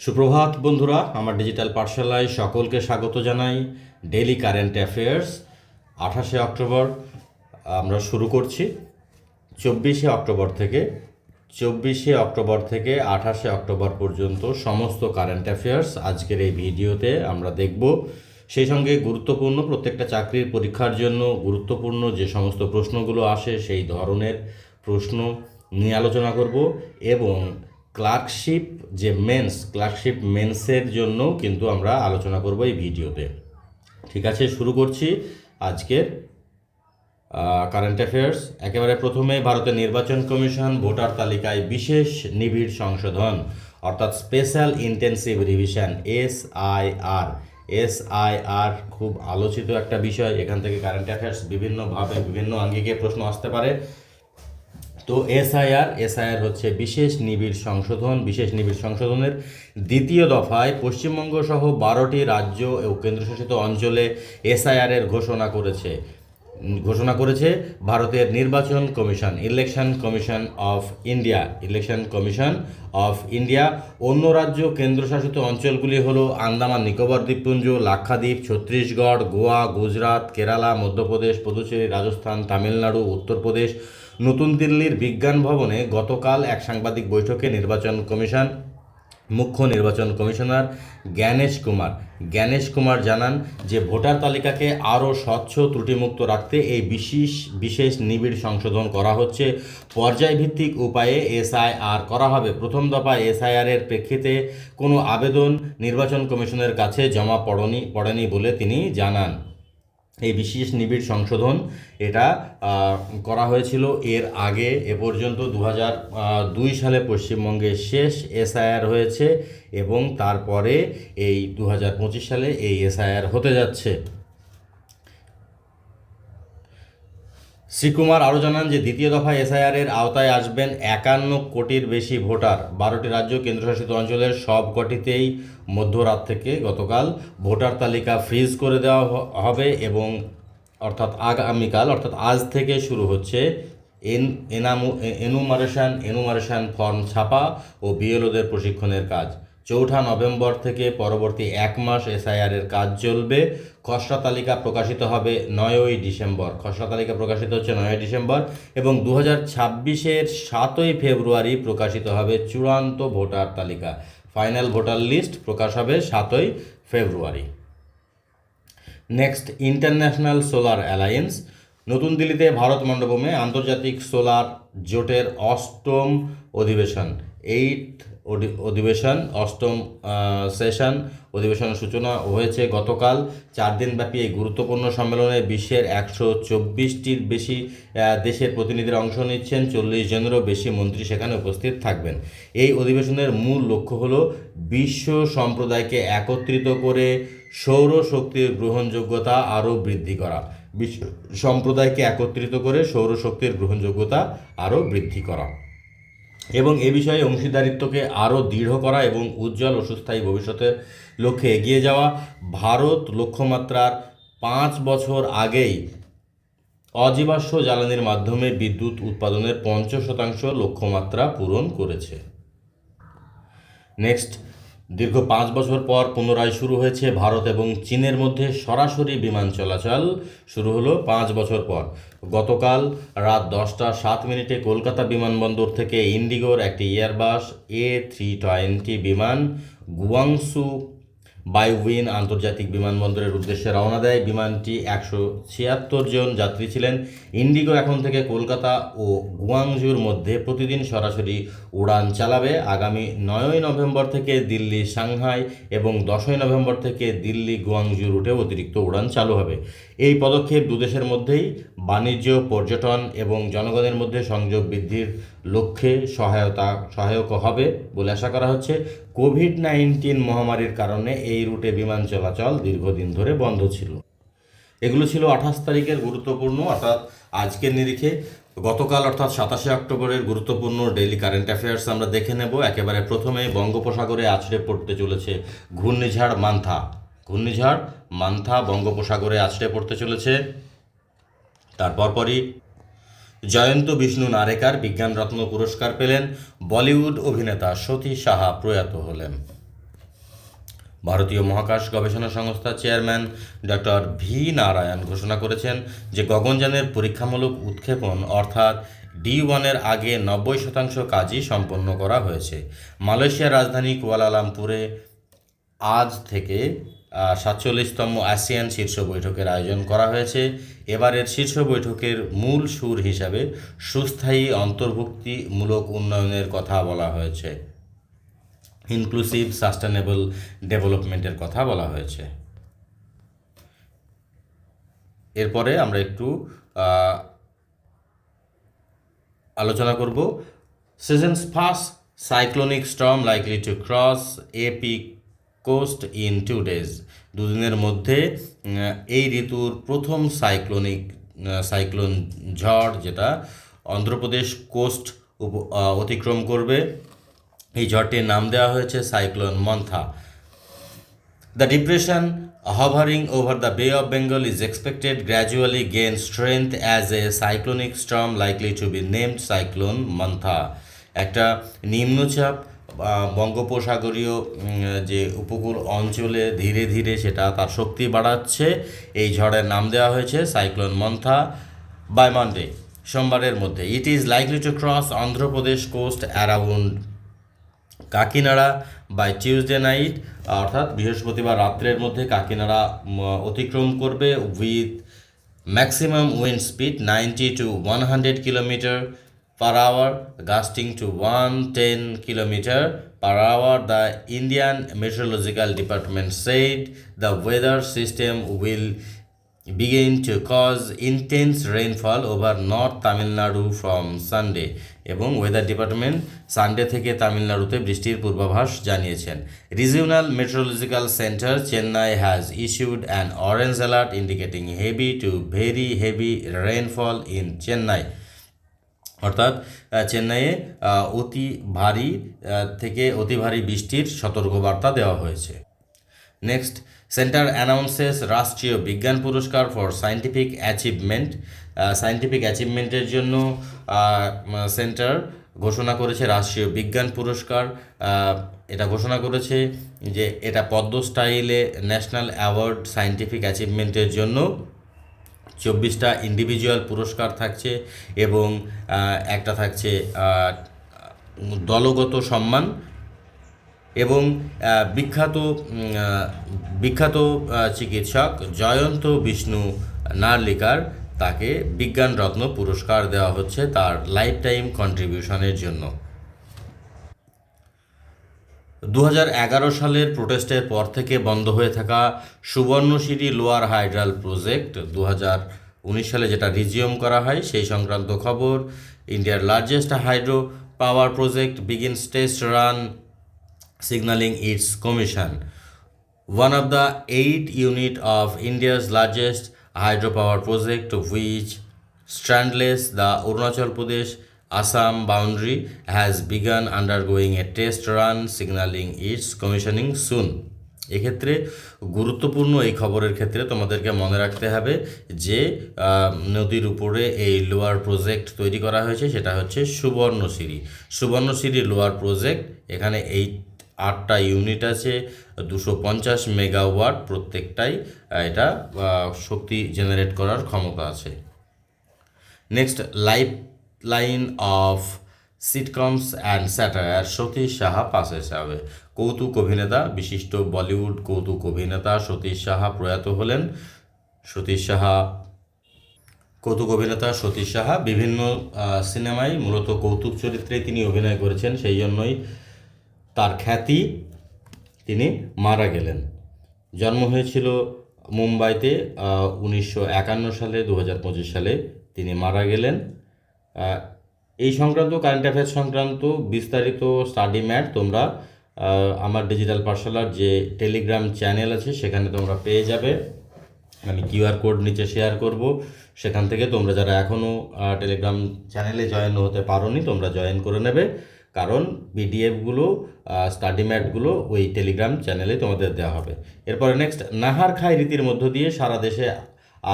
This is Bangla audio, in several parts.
সুপ্রভাত বন্ধুরা, আমার ডিজিটাল পাঠশালায় সকলকে স্বাগত জানাই। ডেইলি কারেন্ট অ্যাফেয়ার্স 28শে অক্টোবর আমরা শুরু করছি। 24শে অক্টোবর থেকে 28শে অক্টোবর পর্যন্ত সমস্ত কারেন্ট অ্যাফেয়ার্স আজকের এই ভিডিওতে আমরা দেখব। সেই সঙ্গে গুরুত্বপূর্ণ প্রত্যেকটা চাকরির পরীক্ষার জন্য গুরুত্বপূর্ণ যে সমস্ত প্রশ্নগুলো আসে সেই ধরনের প্রশ্ন নিয়ে আলোচনা করব এবং ক্লার্কশিপ মেন্সের জন্য কিন্তু আমরা আলোচনা করব এই ভিডিওতে। ঠিক আছে, শুরু করছি আজকের কারেন্ট অ্যাফেয়ার্স। একেবারে প্রথমে ভারতের নির্বাচন কমিশন ভোটার তালিকায় বিশেষ নিবিড় সংশোধন অর্থাৎ স্পেশাল ইন্টেন্সিভ রিভিশন এসআইআর খুব আলোচিত একটা বিষয়। এখান থেকে কারেন্ট অ্যাফেয়ার্স বিভিন্নভাবে বিভিন্ন আঙ্গিকে প্রশ্ন আসতে পারে। তো এসআইআর হচ্ছে বিশেষ নিবিড় সংশোধনের দ্বিতীয় দফায় পশ্চিমবঙ্গ সহ 12টি রাজ্য ও কেন্দ্রশাসিত অঞ্চলে এসআইআরের ঘোষণা করেছে ভারতের নির্বাচন commission election commission of India. অন্য রাজ্য কেন্দ্রশাসিত অঞ্চলগুলি হলো আন্দামান নিকোবর দ্বীপপুঞ্জ, লাক্ষাদ্বীপ, ছত্তিশগড়, গোয়া, গুজরাট, কেরালা, মধ্যপ্রদেশ, পুদুচেরি, রাজস্থান, তামিলনাড়ু, উত্তরপ্রদেশ। নতুন দিল্লির বিজ্ঞান ভবনে গতকাল এক সাংবাদিক বৈঠকে মুখ্য নির্বাচন কমিশনার জ্ঞানেশ কুমার জানান যে ভোটার তালিকাকে আরও স্বচ্ছ ত্রুটিমুক্ত রাখতে এই বিশেষ নিবিড় সংশোধন করা হচ্ছে। পর্যায়ভিত্তিক উপায়ে এসআইআর করা হবে। প্রথম দফায় এসআইআরের প্রেক্ষিতে কোনো আবেদন নির্বাচন কমিশনের কাছে জমা পড়েনি বলে তিনি জানান। এই বিশেষ নিবিড় সংশোধন এটা করা হয়েছিল এর আগে। এ পর্যন্ত 2002 সালে পশ্চিমবঙ্গে শেষ এসআইআর হয়েছে এবং তারপরে এই 2025 সালে এই এসআইআর হতে যাচ্ছে। শ্রীকুমার আরও জানান যে দ্বিতীয় দফায় এসআইআরের আওতায় আসবেন 51 কোটির বেশি ভোটার। 12টি রাজ্য কেন্দ্রশাসিত অঞ্চলের সব কটিতেই মধ্যরাত থেকে গতকাল ভোটার তালিকা ফ্রিজ করে দেওয়া হবে এবং আগামীকাল অর্থাৎ আজ থেকে শুরু হচ্ছে এনুমারেশন ফর্ম ছাপা ও বিএলওদের প্রশিক্ষণের কাজ। 4 নভেম্বর থেকে পরবর্তী 1 মাস এসআইআরের কাজ চলবে। খসড়া তালিকা প্রকাশিত হবে 9ই ডিসেম্বর। খসড়া তালিকা প্রকাশিত হচ্ছে 9ই ডিসেম্বর এবং 2026-এর 7ই ফেব্রুয়ারি প্রকাশিত হবে চূড়ান্ত ভোটার তালিকা। ফাইনাল ভোটার লিস্ট প্রকাশ হবে 7ই ফেব্রুয়ারি। Next, international solar alliance. নতুন দিল্লিতে ভারত মণ্ডপমে আন্তর্জাতিক সোলার জোটের অষ্টম অধিবেশনের সূচনা হয়েছে গতকাল। 4 দিনব্যাপী এই গুরুত্বপূর্ণ সম্মেলনে বিশ্বের 124টির বেশি দেশের প্রতিনিধিরা অংশ নিচ্ছেন। 40 জনেরও বেশি মন্ত্রী সেখানে উপস্থিত থাকবেন। এই অধিবেশনের মূল লক্ষ্য হলো বিশ্ব সম্প্রদায়কে একত্রিত করে সৌরশক্তির গ্রহণযোগ্যতা আরও বৃদ্ধি করা এবং এ বিষয়ে অংশীদারিত্বকে আরও দৃঢ় করা এবং উজ্জ্বল ও সুস্থায়ী ভবিষ্যতের লক্ষ্যে এগিয়ে যাওয়া। ভারত লক্ষ্যমাত্রার 5 বছর আগেই অজীবাশ্ম জ্বালানির মাধ্যমে বিদ্যুৎ উৎপাদনের 50% লক্ষ্যমাত্রা পূরণ করেছে। নেক্সট, দীর্ঘ 5 বছর পর পুনরায় শুরু হয়েছে ভারত এবং চীনের মধ্যে সরাসরি বিমান চলাচল। শুরু হলো 5 বছর পর। গতকাল রাত 10টা 7 মিনিটে কলকাতা বিমানবন্দর থেকে ইন্ডিগোর একটি এয়ারবাস A320 বিমান গুয়াংসু বাইউইন আন্তর্জাতিক বিমানবন্দরের উদ্দেশ্যে রওনা দেয়। বিমানটি 176 জন যাত্রী ছিলেন। ইন্ডিগো এখন থেকে কলকাতা ও গুয়াংজুর মধ্যে প্রতিদিন সরাসরি উড়ান চালাবে। আগামী 9ই নভেম্বর থেকে দিল্লি সাংহাই এবং 10ই নভেম্বর থেকে দিল্লি গুয়াংজু রুটে অতিরিক্ত উড়ান চালু হবে। এই পদক্ষেপ দুদেশের মধ্যেই বাণিজ্য, পর্যটন এবং জনগণের মধ্যে সংযোগ বৃদ্ধির লক্ষ্যে সহায়ক হবে বলে আশা করা হচ্ছে। কোভিড-19 মহামারীর কারণে এই রুটে বিমান চলাচল দীর্ঘদিন ধরে বন্ধ ছিল। এগুলো ছিল 28 তারিখের গুরুত্বপূর্ণ অর্থাৎ আজকের নিরিখে। গতকাল অর্থাৎ 27শে অক্টোবরের গুরুত্বপূর্ণ ডেইলি কারেন্ট অ্যাফেয়ার্স আমরা দেখে নেব। একেবারে প্রথমে বঙ্গোপসাগরে আছড়ে পড়তে চলেছে ঘূর্ণিঝড় মান্থা বঙ্গোপসাগরে আছড়ে পড়তে চলেছে। তারপরই জয়ন্ত বিষ্ণু নারেকার বিজ্ঞান রত্ন পুরস্কার পেলেন। বলিউড অভিনেতা সতী সাহা প্রয়াত হলেন। ভারতীয় মহাকাশ গবেষণা সংস্থার চেয়ারম্যান ডক্টর ভি নারায়ণ ঘোষণা করেছেন যে গগনযানের পরীক্ষামূলক উৎক্ষেপণ অর্থাৎ D1-এর আগে 90% কাজই সম্পন্ন করা হয়েছে। মালয়েশিয়ার রাজধানী কুয়ালালামপুরে আজ থেকে 47তম আসিয়ান শীর্ষ বৈঠকের আয়োজন করা হয়েছে। এবারের শীর্ষ বৈঠকের মূল সুর হিসাবে সুস্থায়ী অন্তর্ভুক্তিমূলক উন্নয়নের কথা বলা হয়েছে, ইনক্লুসিভ সাস্টেনেবল ডেভেলপমেন্টের কথা বলা হয়েছে। এরপরে আমরা একটু আলোচনা করব season's first cyclonic storm likely to cross AP coast in 2 days। দুদিনের মধ্যে এই ঋতুর প্রথম সাইক্লোন ঝড় যেটা অন্ধ্রপ্রদেশ কোস্ট অতিক্রম করবে। এই ঝড়টির নাম দেওয়া হয়েছে cyclone Montha. The depression hovering over the Bay of Bengal is expected gradually gain strength as a cyclonic storm likely to be named Cyclone Mantha। একটা নিম্নচাপ বঙ্গোপসাগরীয় যে উপকূল অঞ্চলে ধীরে ধীরে সেটা তার শক্তি বাড়াচ্ছে। এই ঝড়ের নাম দেওয়া হয়েছে সাইক্লোন মন্থা। বাই মানডে, সোমবারের মধ্যে, it is likely to cross Andhra Pradesh coast around Kakinada by Tuesday night, অর্থাৎ বৃহস্পতিবার রাত্রের মধ্যে কাকিনাড়া অতিক্রম করবে with maximum wind speed 90 to 100 kilometre per hour, gusting to 110 kilometer per hour. The Indian Meteorological Department said the weather system will begin to cause intense rainfall over North Tamil Nadu from Sunday। এবং ওয়েদার ডিপার্টমেন্ট সানডে থেকে তামিলনাড়ুতে বৃষ্টির পূর্বাভাস জানিয়েছেন। Regional meteorological centre Chennai has issued an orange alert indicating heavy two very heavy rainfall in Chennai, অর্থাৎ চেন্নাইয়ে অতি ভারী থেকে অতি ভারী বৃষ্টির সতর্কবার্তা দেওয়া হয়েছে। নেক্সট, সেন্টার অ্যানাউন্সেস রাষ্ট্রীয় বিজ্ঞান পুরস্কার ফর সায়েন্টিফিক অ্যাচিভমেন্ট। সায়েন্টিফিক অ্যাচিভমেন্টের জন্য সেন্টার ঘোষণা করেছে রাষ্ট্রীয় বিজ্ঞান পুরস্কার। এটা ঘোষণা করেছে যে এটা পদ্ম স্টাইলে ন্যাশনাল অ্যাওয়ার্ড সায়েন্টিফিক অ্যাচিভমেন্টের জন্য 24টা ইন্ডিভিজুয়াল পুরস্কার থাকছে এবং একটা থাকছে দলগত সম্মান। এবং বিখ্যাত চিকিৎসক জয়ন্ত বিষ্ণু নার্লিকার তাকে বিজ্ঞান রত্ন পুরস্কার দেওয়া হচ্ছে তার লাইফ টাইম কন্ট্রিবিউশনের জন্য। 2011 সালের প্রোটেস্টের পর থেকে বন্ধ হয়ে থাকা সুবর্ণশিরি লোয়ার হাইড্রাল প্রজেক্ট 2019 সালে যেটা রিজিউম করা হয় সেই সংক্রান্ত খবর। ইন্ডিয়ার largest hydro power project begins test run signaling its commission. One of the 8 units of India's largest hydropower project, which straddles the Arunachal Pradesh Assam boundary, has begun undergoing a test run, signaling its commissioning soon. এক্ষেত্রে গুরুত্বপূর্ণ এই খবরের ক্ষেত্রে তোমাদেরকে মনে রাখতে হবে যে নদীর উপরে এই লোয়ার প্রজেক্ট তৈরি করা হয়েছে সেটা হচ্ছে সুবর্ণশিরি লোয়ার প্রজেক্ট। এখানে 8টা ইউনিট আছে, 250 মেগাওয়াট প্রত্যেকটাই, এটা শক্তি জেনারেট করার ক্ষমতা আছে। Next, life line of sitcoms and satire Satish Saha পাশে যাবে। কৌতুক অভিনেতা, বিশিষ্ট বলিউড কৌতুক অভিনেতা সতীশ সাহা প্রয়াত হলেন। কৌতুক অভিনেতা সতীশ সাহা বিভিন্ন সিনেমায় মূলত কৌতুক চরিত্রে তিনি অভিনয় করেছেন, সেই জন্যই তার খ্যাতি। তিনি মারা গেলেন। জন্ম হয়েছিল মুম্বাইতে 1951 সালে, 2025 সালে তিনি মারা গেলেন। এই সংক্রান্ত কারেন্ট অ্যাফেয়ার্স সংক্রান্ত বিস্তারিত স্টাডি ম্যাট তোমরা আমার ডিজিটাল পাঠশালার যে টেলিগ্রাম চ্যানেল আছে সেখানে তোমরা পেয়ে যাবে। আমি কিউআর কোড নিচে শেয়ার করব, সেখান থেকে তোমরা যারা এখনও টেলিগ্রাম চ্যানেলে জয়েন হতে পারোনি তোমরা জয়েন করে নেবে, কারণ পিডিএফগুলো স্টাডি ম্যাটগুলো ওই টেলিগ্রাম চ্যানেলে তোমাদের দেওয়া হবে। এরপরে নেক্সট, নাহার খাই রীতির মধ্য দিয়ে সারা দেশে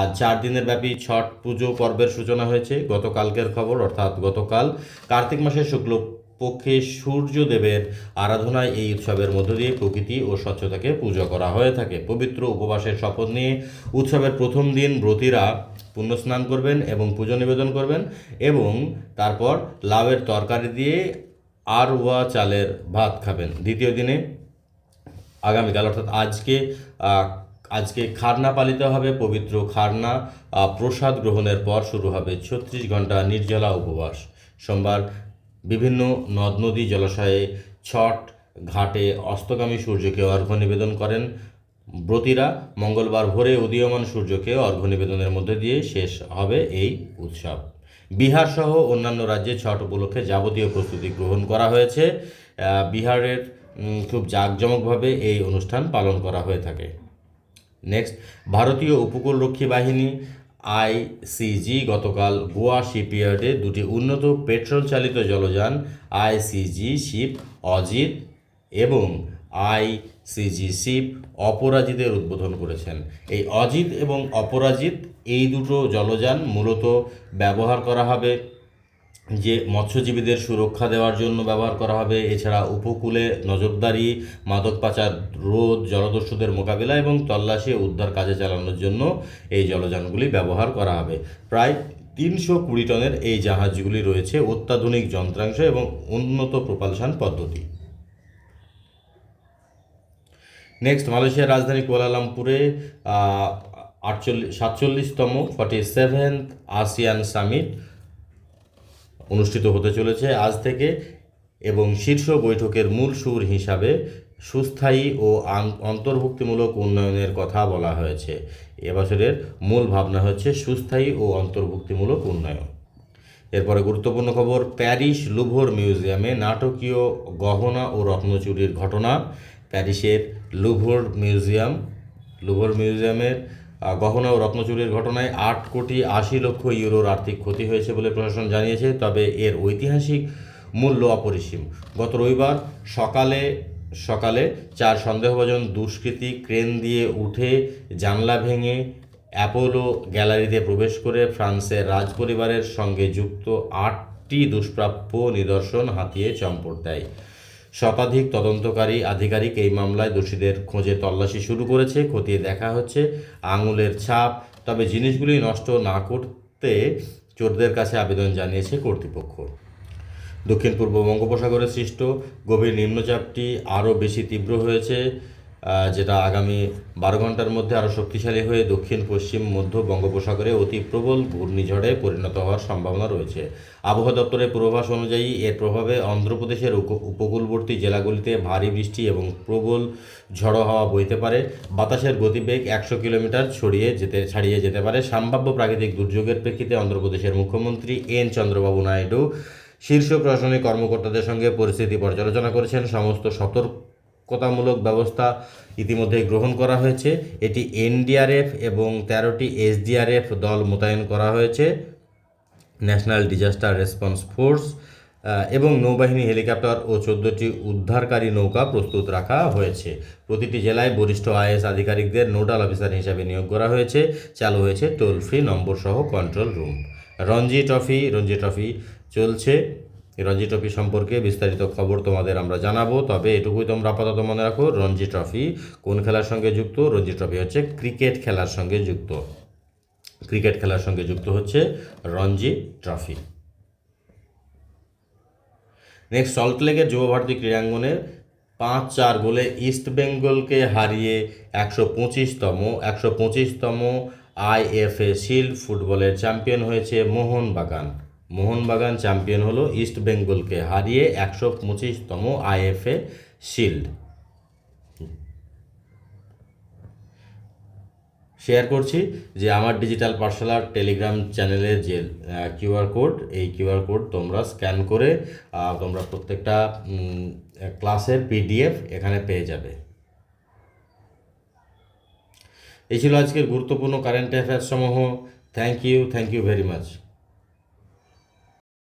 আজ 4 দিনের ব্যাপী ছট পুজো পর্বের সূচনা হয়েছে। গতকালকের খবর, অর্থাৎ গতকাল কার্তিক মাসের শুক্ল পক্ষে সূর্যদেবের আরাধনায় এই উৎসবের মধ্য দিয়ে প্রকৃতি ও স্বচ্ছতাকে পুজো করা হয়ে থাকে। পবিত্র উপবাসের শপথ নিয়ে উৎসবের প্রথম দিন ব্রতীরা পুণ্যস্নান করবেন এবং পুজো নিবেদন করবেন এবং তারপর লাউয়ের তরকারি দিয়ে আরওয়া চালের ভাত খাবেন। দ্বিতীয় দিনে আগামীকাল অর্থাৎ আজকে খারনা পালিত হবে। পবিত্র খারনা প্রসাদ গ্রহণের পর শুরু হবে 36 ঘন্টা নির্জলা উপবাস। সোমবার বিভিন্ন নদ নদী জলাশয়ে ছট ঘাটে অস্তগামী সূর্যকে অর্ঘ্য নিবেদন করেন ব্রতীরা। মঙ্গলবার ভোরে উদীয়মান সূর্যকে অর্ঘ্য নিবেদনের মধ্যে দিয়ে শেষ হবে এই উৎসব। বিহার সহ অন্যান্য রাজ্যে ছট উপলক্ষে যাবতীয় প্রস্তুতি গ্রহণ করা হয়েছে। বিহারের খুব জাঁকজমকভাবে এই অনুষ্ঠান পালন করা হয়ে থাকে। নেক্সট, ভারতীয় উপকূলরক্ষী বাহিনী আইসিজি গতকাল গোয়া শিপইয়ার্ডে দুটি উন্নত পেট্রোল চালিত জলযান আইসিজি শিপ অজিত এবং আইসিজি শিপ অপরাজিতের উদ্বোধন করেছেন। এই অজিত এবং অপরাজিত এই দুটো জলযান মূলত ব্যবহার করা হবে যে মৎস্যজীবীদের সুরক্ষা দেওয়ার জন্য ব্যবহার করা হবে। এছাড়া উপকূলে নজরদারি, মাদক পাচার রোধ, জলদস্যুদের মোকাবিলা এবং তল্লাশি উদ্ধার কাজে চালানোর জন্য এই জলযানগুলি ব্যবহার করা হবে। প্রায় 320 টনের এই জাহাজগুলি রয়েছে অত্যাধুনিক যন্ত্রাংশ এবং উন্নত প্রপালশন পদ্ধতি। নেক্সট, মালয়েশিয়ার রাজধানী কুয়ালালামপুরে 47তম 47th আসিয়ান সামিট অনুষ্ঠিত হতে চলেছে আজ থেকে এবং শীর্ষ বৈঠকের মূল সুর হিসাবে সুস্থায়ী ও অন্তর্ভুক্তিমূলক উন্নয়নের কথা বলা হয়েছে। এবছরের মূল ভাবনা হচ্ছে সুস্থায়ী ও অন্তর্ভুক্তিমূলক উন্নয়ন। এরপরে গুরুত্বপূর্ণ খবর, প্যারিস লুভর মিউজিয়ামে নাটকীয় গহনা ও রত্নচুরির ঘটনা। প্যারিসের লুভর মিউজিয়ামের গহনা ও রত্নচুরির ঘটনায় 8,80,00,000 ইউরোর আর্থিক ক্ষতি হয়েছে বলে প্রশাসন জানিয়েছে, তবে এর ঐতিহাসিক মূল্য অপরিসীম। গত রবিবার সকালে 4 সন্দেহভাজন দুষ্কৃতী ক্রেন দিয়ে উঠে জানলা ভেঙে অ্যাপোলো গ্যালারিতে প্রবেশ করে ফ্রান্সের রাজপরিবারের সঙ্গে যুক্ত 8টি দুষ্প্রাপ্য নিদর্শন হাতিয়ে চম্পট দেয়। শতাধিক তদন্তকারী আধিকারিক এই মামলায় দোষীদের খোঁজে তল্লাশি শুরু করেছে। খতিয়ে দেখা হচ্ছে আঙুলের ছাপ, তবে জিনিসগুলি নষ্ট না করতে চোরদের কাছে আবেদন জানিয়েছে কর্তৃপক্ষ। দক্ষিণ পূর্ব বঙ্গোপসাগরে সৃষ্ট গভীর নিম্নচাপটি আরও বেশি তীব্র হয়েছে, যেটা আগামী 12 ঘন্টার মধ্যে আরও শক্তিশালী হয়ে দক্ষিণ পশ্চিম মধ্য বঙ্গোপসাগরে অতি প্রবল ঘূর্ণিঝড়ে পরিণত হওয়ার সম্ভাবনা রয়েছে। আবহাওয়া দপ্তরের পূর্বাভাস অনুযায়ী এর প্রভাবে অন্ধ্রপ্রদেশের উপকূলবর্তী জেলাগুলিতে ভারী বৃষ্টি এবং প্রবল ঝড়ো হাওয়া বইতে পারে। বাতাসের গতিবেগ 100 কিলোমিটার ছাড়িয়ে যেতে পারে। সম্ভাব্য প্রাকৃতিক দুর্যোগের প্রেক্ষিতে অন্ধ্রপ্রদেশের মুখ্যমন্ত্রী এন চন্দ্রবাবু নাইডু শীর্ষ প্রশাসনিক কর্মকর্তাদের সঙ্গে পরিস্থিতি পর্যালোচনা করেছেন। সমস্ত সতর্কতামূলক ব্যবস্থা ইতিমধ্যেই গ্রহণ করা হয়েছে। এটি এনডিআরএফ এবং 13টি এসডিআরএফ দল মোতায়েন করা হয়েছে। ন্যাশনাল ডিজাস্টার রেসপন্স ফোর্স এবং নৌবাহিনী হেলিকপ্টার ও 14টি উদ্ধারকারী নৌকা প্রস্তুত রাখা হয়েছে। প্রতিটি জেলায় বরিষ্ঠ আইএস আধিকারিকদের নোডাল অফিসার হিসাবে নিয়োগ করা হয়েছে। চালু হয়েছে টোল ফ্রি নম্বর সহ কন্ট্রোল রুম। রঞ্জি ট্রফি চলছে। রঞ্জি ট্রফি সম্পর্কে বিস্তারিত খবর তোমাদের আমরা জানাবো, তবে এটুকুই তোমরা আপাতত মনে রাখো, রঞ্জি ট্রফি কোন খেলার সঙ্গে যুক্ত? রঞ্জি ট্রফি হচ্ছে ক্রিকেট খেলার সঙ্গে যুক্ত হচ্ছে রঞ্জি ট্রফি। নেক্সট, সল্টলেকের যুবভারতী ক্রীড়াঙ্গনে 5-4 গোলে ইস্টবেঙ্গলকে হারিয়ে 125তম আইএফএ শিল্ড ফুটবলের চ্যাম্পিয়ন হয়েছে মোহনবাগান চ্যাম্পিয়ন হলো ইস্টবেঙ্গলকে হারিয়ে 125তম আইএফএ শিল্ড। শেয়ার করছি যে আমার ডিজিটাল পাঠশালার টেলিগ্রাম চ্যানেলের যে এই কিউআর কোড তোমরা স্ক্যান করে তোমরা প্রত্যেকটা ক্লাসের পিডিএফ এখানে পেয়ে যাবে। এই ছিল আজকের গুরুত্বপূর্ণ কারেন্ট অ্যাফেয়ার্স সমূহ। Thank you very much.